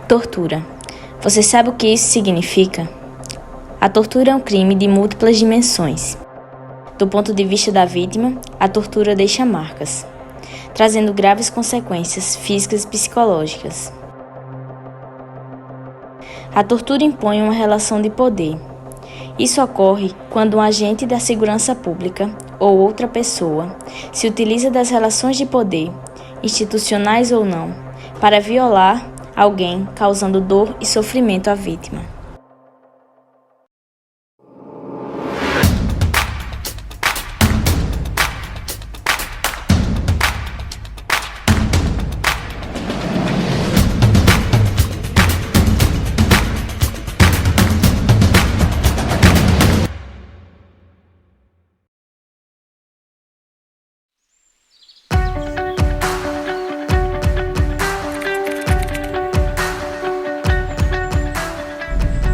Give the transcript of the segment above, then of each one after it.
Tortura. Você sabe o que isso significa? A tortura é um crime de múltiplas dimensões. Do ponto de vista da vítima, a tortura deixa marcas, trazendo graves consequências físicas e psicológicas. A tortura impõe uma relação de poder. Isso ocorre quando um agente da segurança pública ou outra pessoa se utiliza das relações de poder, institucionais ou não, para violar alguém, causando dor e sofrimento à vítima.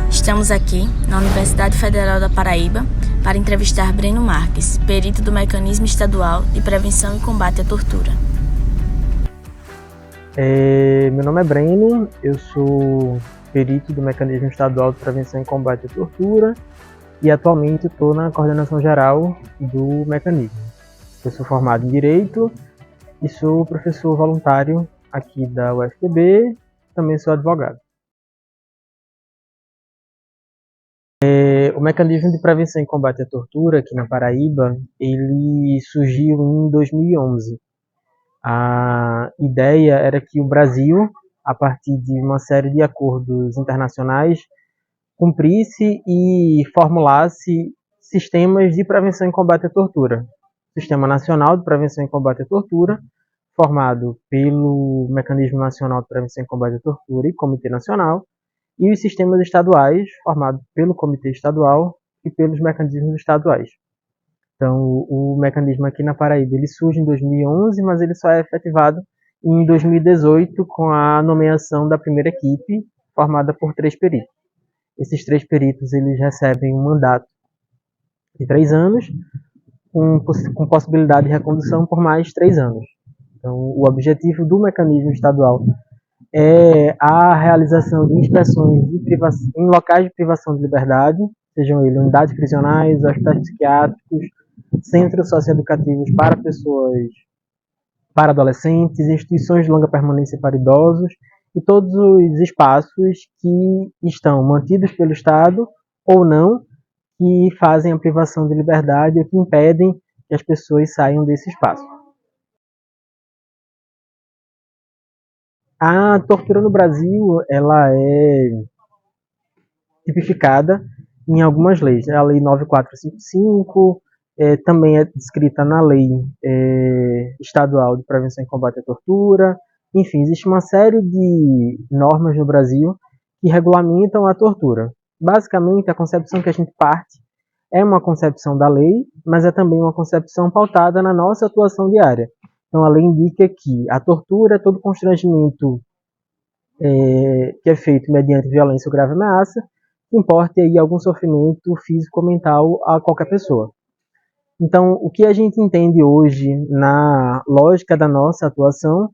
Estamos aqui na Universidade Federal da Paraíba para entrevistar Breno Marques, perito do Mecanismo Estadual de Prevenção e Combate à Tortura. Meu nome é Breno, eu sou perito do Mecanismo Estadual de Prevenção e Combate à Tortura e atualmente estou na coordenação geral do mecanismo. Eu sou formado em Direito e sou professor voluntário aqui da UFPB, também sou advogado. O Mecanismo de Prevenção e Combate à Tortura aqui na Paraíba, ele surgiu em 2011. A ideia era que o Brasil, a partir de uma série de acordos internacionais, cumprisse e formulasse sistemas de prevenção e combate à tortura. Sistema Nacional de Prevenção e Combate à Tortura, formado pelo Mecanismo Nacional de Prevenção e Combate à Tortura e Comitê Nacional, e os sistemas estaduais, formados pelo Comitê Estadual e pelos mecanismos estaduais. Então, o mecanismo aqui na Paraíba ele surge em 2011, mas ele só é efetivado em 2018 com a nomeação da primeira equipe, formada por 3 peritos. Esses 3 peritos eles recebem um mandato de 3 anos, com possibilidade de recondução por mais 3 anos. Então, o objetivo do mecanismo estadual é a realização de inspeções em locais de privação de liberdade, sejam eles unidades prisionais, hospitais psiquiátricos, centros socioeducativos para adolescentes, instituições de longa permanência para idosos e todos os espaços que estão mantidos pelo Estado ou não, que fazem a privação de liberdade ou que impedem que as pessoas saiam desse espaço. A tortura no Brasil, ela é tipificada em algumas leis. A Lei 9455, também é descrita na Lei Estadual de Prevenção e Combate à Tortura. Enfim, existe uma série de normas no Brasil que regulamentam a tortura. Basicamente, a concepção que a gente parte é uma concepção da lei, mas é também uma concepção pautada na nossa atuação diária. Então, a lei indica que a tortura é todo constrangimento que é feito mediante violência ou grave ameaça, que importe aí algum sofrimento físico ou mental a qualquer pessoa. Então, o que a gente entende hoje na lógica da nossa atuação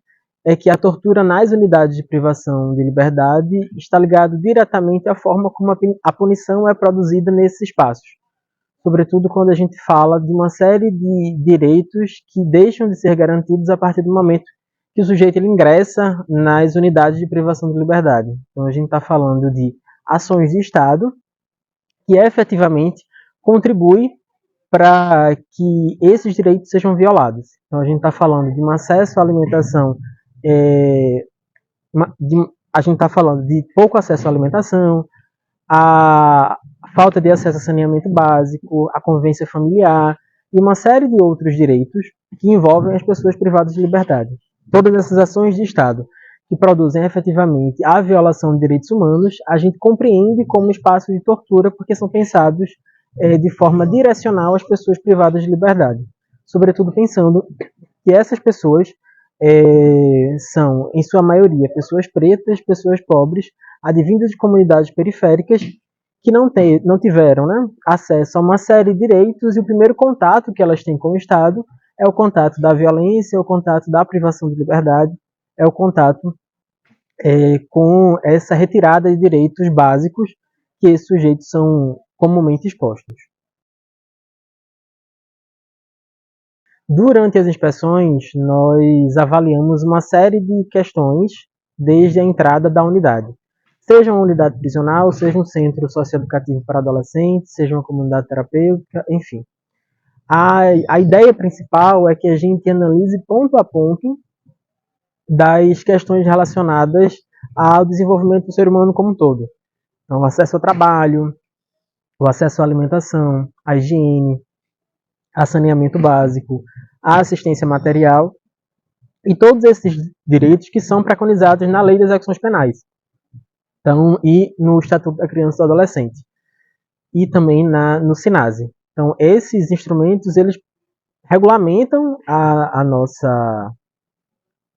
é que a tortura nas unidades de privação de liberdade está ligado diretamente à forma como a punição é produzida nesses espaços. Sobretudo quando a gente fala de uma série de direitos que deixam de ser garantidos a partir do momento que o sujeito ele ingressa nas unidades de privação de liberdade. Então a gente está falando de ações de Estado que efetivamente contribuem para que esses direitos sejam violados. Então a gente está falando de um acesso à alimentação, a gente está falando de pouco acesso à alimentação, a falta de acesso a saneamento básico, a convivência familiar e uma série de outros direitos que envolvem as pessoas privadas de liberdade. Todas essas ações de Estado que produzem efetivamente a violação de direitos humanos, a gente compreende como espaços de tortura porque são pensados de forma direcional às pessoas privadas de liberdade. Sobretudo pensando que essas pessoas são, em sua maioria, pessoas pretas, pessoas pobres, advindas de comunidades periféricas que não tiveram, né, acesso a uma série de direitos, e o primeiro contato que elas têm com o Estado é o contato da violência, é o contato da privação de liberdade, é o contato com essa retirada de direitos básicos que esses sujeitos são comumente expostos. Durante as inspeções, nós avaliamos uma série de questões desde a entrada da unidade. Seja uma unidade prisional, seja um centro socioeducativo para adolescentes, seja uma comunidade terapêutica, enfim. A ideia principal é que a gente analise ponto a ponto das questões relacionadas ao desenvolvimento do ser humano como um todo. Então, o acesso ao trabalho, o acesso à alimentação, à higiene, a saneamento básico, a assistência material e todos esses direitos que são preconizados na Lei das Execuções Penais, então, e no Estatuto da Criança e do Adolescente, e também no SINASE. Então, esses instrumentos, eles regulamentam a nossa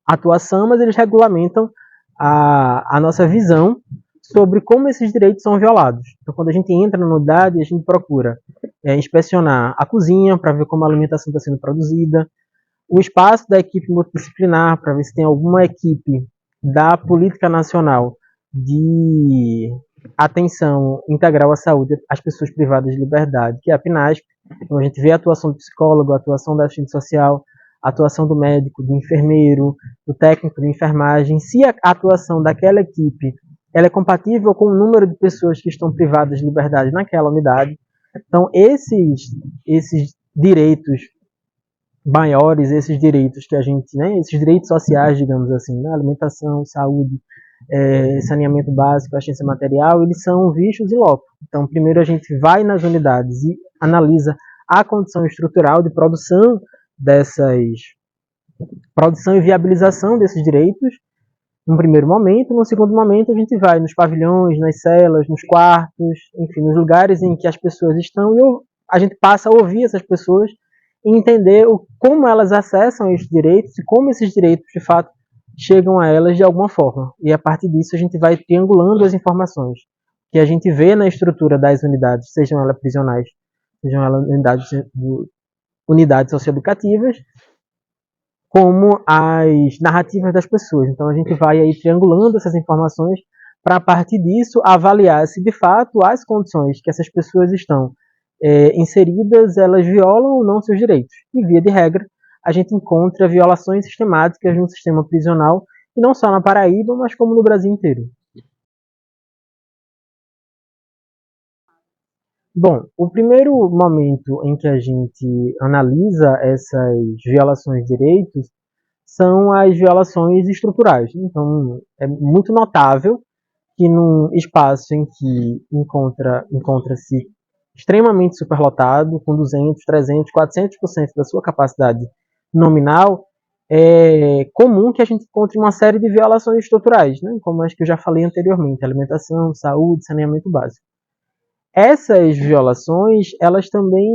atuação, mas eles regulamentam a nossa visão sobre como esses direitos são violados. Então, quando a gente entra na unidade, a gente procura inspecionar a cozinha para ver como a alimentação está sendo produzida, o espaço da equipe multidisciplinar para ver se tem alguma equipe da Política Nacional de Atenção Integral à Saúde às Pessoas Privadas de Liberdade, que é a PNASP. Então, a gente vê a atuação do psicólogo, a atuação da assistente social, a atuação do médico, do enfermeiro, do técnico de enfermagem, se a atuação daquela equipe ela é compatível com o número de pessoas que estão privadas de liberdade naquela unidade. Então, esses direitos maiores, esses direitos que a gente, esses direitos sociais, digamos assim, alimentação, saúde, saneamento básico, assistência material, eles são vistos in loco. Então, primeiro a gente vai nas unidades e analisa a condição estrutural de produção e viabilização desses direitos, num primeiro momento. No segundo momento, a gente vai nos pavilhões, nas celas, nos quartos, enfim, nos lugares em que as pessoas estão, e a gente passa a ouvir essas pessoas e entender como elas acessam esses direitos e como esses direitos, de fato, chegam a elas de alguma forma. E a partir disso, a gente vai triangulando as informações que a gente vê na estrutura das unidades, sejam elas prisionais, sejam elas unidades socioeducativas, como as narrativas das pessoas. Então, a gente vai aí triangulando essas informações para, a partir disso, avaliar se, de fato, as condições que essas pessoas estão inseridas, elas violam ou não seus direitos. E, via de regra, a gente encontra violações sistemáticas no sistema prisional, e não só na Paraíba, mas como no Brasil inteiro. Bom, o primeiro momento em que a gente analisa essas violações de direitos são as violações estruturais. Então, é muito notável que num espaço em que encontra-se extremamente superlotado, com 200, 300, 400% da sua capacidade nominal, é comum que a gente encontre uma série de violações estruturais, como as que eu já falei anteriormente: alimentação, saúde, saneamento básico. Essas violações, elas também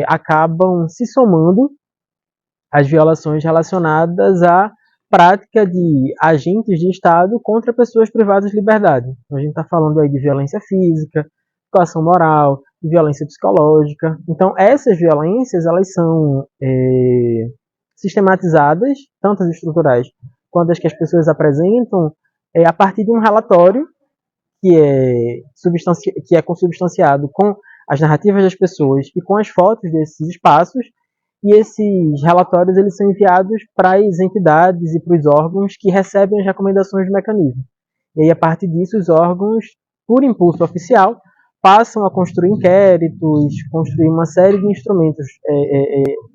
acabam se somando às violações relacionadas à prática de agentes de Estado contra pessoas privadas de liberdade. Então, a gente está falando aí de violência física, coação moral, de violência psicológica. Então, essas violências, elas são sistematizadas, tanto as estruturais quanto as que as pessoas apresentam, a partir de um relatório que é consubstanciado com as narrativas das pessoas e com as fotos desses espaços, e esses relatórios eles são enviados para as entidades e para os órgãos que recebem as recomendações do mecanismo. E aí, a partir disso, os órgãos, por impulso oficial, passam a construir inquéritos, construir uma série de instrumentos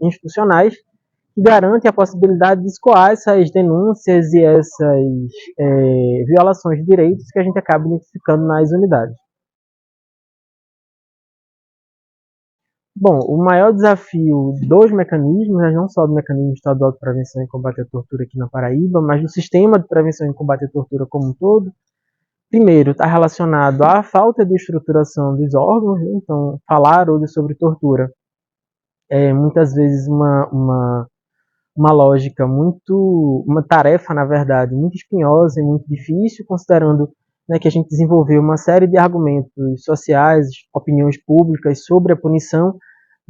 institucionais que garantem a possibilidade de escoar essas denúncias e essas violações de direitos que a gente acaba identificando nas unidades. Bom, o maior desafio dos mecanismos, não só do Mecanismo Estadual de Prevenção e Combate à Tortura aqui na Paraíba, mas do sistema de prevenção e combate à tortura como um todo, primeiro, está relacionado à falta de estruturação dos órgãos. Então, falar hoje sobre tortura é muitas vezes uma lógica uma tarefa, na verdade, muito espinhosa e muito difícil, considerando que a gente desenvolveu uma série de argumentos sociais, opiniões públicas sobre a punição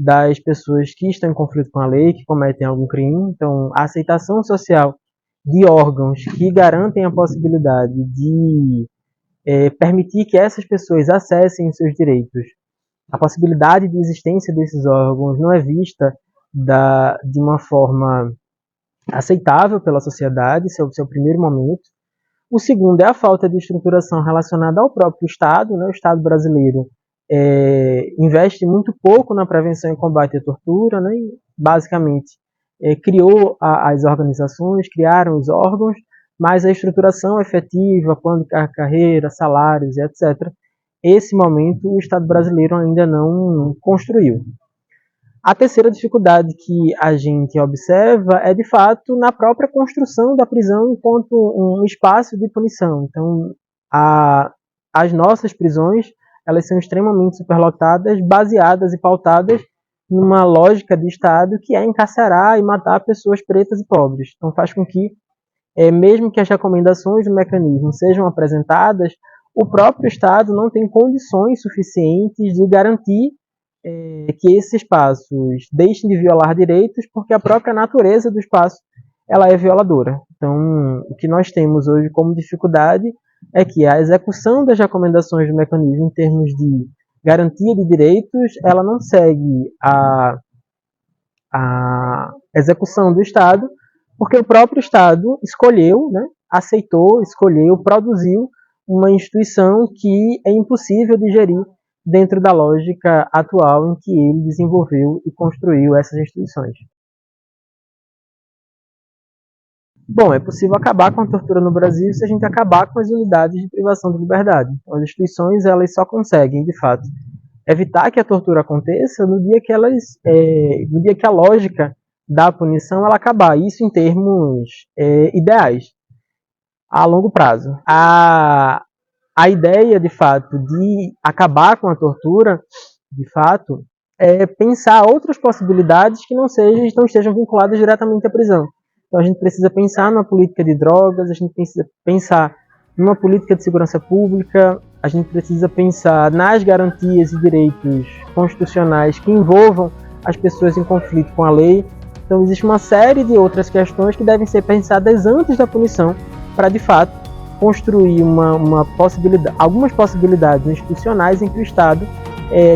das pessoas que estão em conflito com a lei, que cometem algum crime. Então, a aceitação social de órgãos que garantem a possibilidade de permitir que essas pessoas acessem os seus direitos, a possibilidade de existência desses órgãos não é vista de uma forma aceitável pela sociedade, esse é o seu primeiro momento. O segundo é a falta de estruturação relacionada ao próprio Estado, né? O Estado brasileiro investe muito pouco na prevenção e combate à tortura, né? Basicamente, criou as organizações, criaram os órgãos, mas a estruturação efetiva, plano de carreira, salários, etc., esse momento o Estado brasileiro ainda não construiu. A terceira dificuldade que a gente observa é, de fato, na própria construção da prisão enquanto um espaço de punição. Então, as nossas prisões, elas são extremamente superlotadas, baseadas e pautadas numa lógica de Estado que é encarcerar e matar pessoas pretas e pobres. Então, faz com que, mesmo que as recomendações do mecanismo sejam apresentadas, o próprio Estado não tem condições suficientes de garantir que esses espaços deixem de violar direitos, porque a própria natureza do espaço ela é violadora. Então, o que nós temos hoje como dificuldade é que a execução das recomendações do mecanismo em termos de garantia de direitos, ela não segue a execução do Estado, porque o próprio Estado escolheu, né, aceitou, escolheu, produziu uma instituição que é impossível de gerir dentro da lógica atual em que ele desenvolveu e construiu essas instituições. Bom, é possível acabar com a tortura no Brasil se a gente acabar com as unidades de privação de liberdade. Então, as instituições elas só conseguem, de fato, evitar que a tortura aconteça no dia que no dia que a lógica da punição ela acabar. Isso em termos ideais, a longo prazo. A ideia, de fato, de acabar com a tortura, de fato, é pensar outras possibilidades que não estejam vinculadas diretamente à prisão. Então a gente precisa pensar numa política de drogas, a gente precisa pensar numa política de segurança pública, a gente precisa pensar nas garantias e direitos constitucionais que envolvam as pessoas em conflito com a lei. Então existe uma série de outras questões que devem ser pensadas antes da punição para, de fato, construir algumas possibilidades institucionais em que o Estado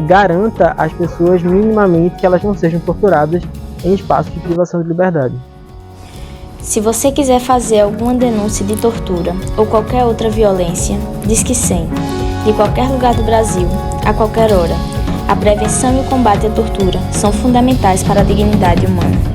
garanta às pessoas minimamente que elas não sejam torturadas em espaços de privação de liberdade. Se você quiser fazer alguma denúncia de tortura ou qualquer outra violência, Disque 100, de qualquer lugar do Brasil, a qualquer hora. A prevenção e o combate à tortura são fundamentais para a dignidade humana.